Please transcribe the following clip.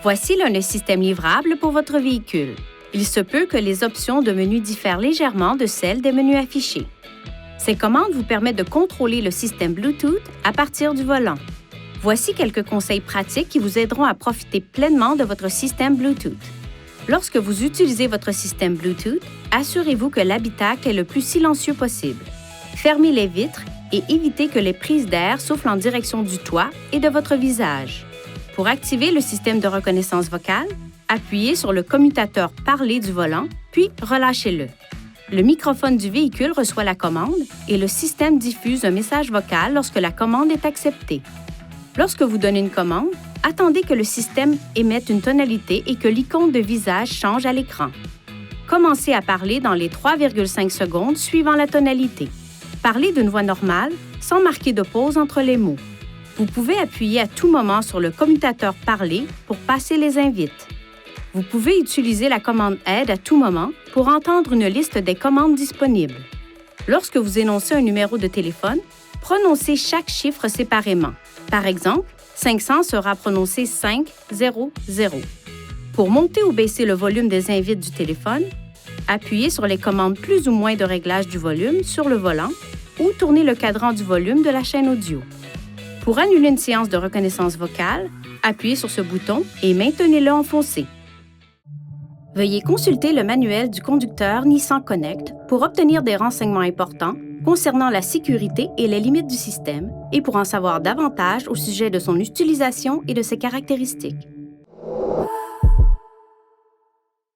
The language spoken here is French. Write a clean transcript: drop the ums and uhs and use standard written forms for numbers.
Voici l'un des systèmes livrables pour votre véhicule. Il se peut que les options de menu diffèrent légèrement de celles des menus affichés. Ces commandes vous permettent de contrôler le système Bluetooth à partir du volant. Voici quelques conseils pratiques qui vous aideront à profiter pleinement de votre système Bluetooth. Lorsque vous utilisez votre système Bluetooth, assurez-vous que l'habitacle est le plus silencieux possible. Fermez les vitres et évitez que les prises d'air soufflent en direction du toit et de votre visage. Pour activer le système de reconnaissance vocale, appuyez sur le commutateur parler du volant, puis relâchez-le. Le microphone du véhicule reçoit la commande et le système diffuse un message vocal lorsque la commande est acceptée. Lorsque vous donnez une commande, attendez que le système émette une tonalité et que l'icône de visage change à l'écran. Commencez à parler dans les 3,5 secondes suivant la tonalité. Parlez d'une voix normale, sans marquer de pause entre les mots. Vous pouvez appuyer à tout moment sur le commutateur parler pour passer les invites. Vous pouvez utiliser la commande aide à tout moment pour entendre une liste des commandes disponibles. Lorsque vous énoncez un numéro de téléphone, prononcez chaque chiffre séparément. Par exemple, 500 sera prononcé 500. Pour monter ou baisser le volume des invites du téléphone, appuyez sur les commandes plus ou moins de réglage du volume sur le volant ou tournez le cadran du volume de la chaîne audio. Pour annuler une séance de reconnaissance vocale, appuyez sur ce bouton et maintenez-le enfoncé. Veuillez consulter le manuel du conducteur Nissan Connect pour obtenir des renseignements importants concernant la sécurité et les limites du système et pour en savoir davantage au sujet de son utilisation et de ses caractéristiques.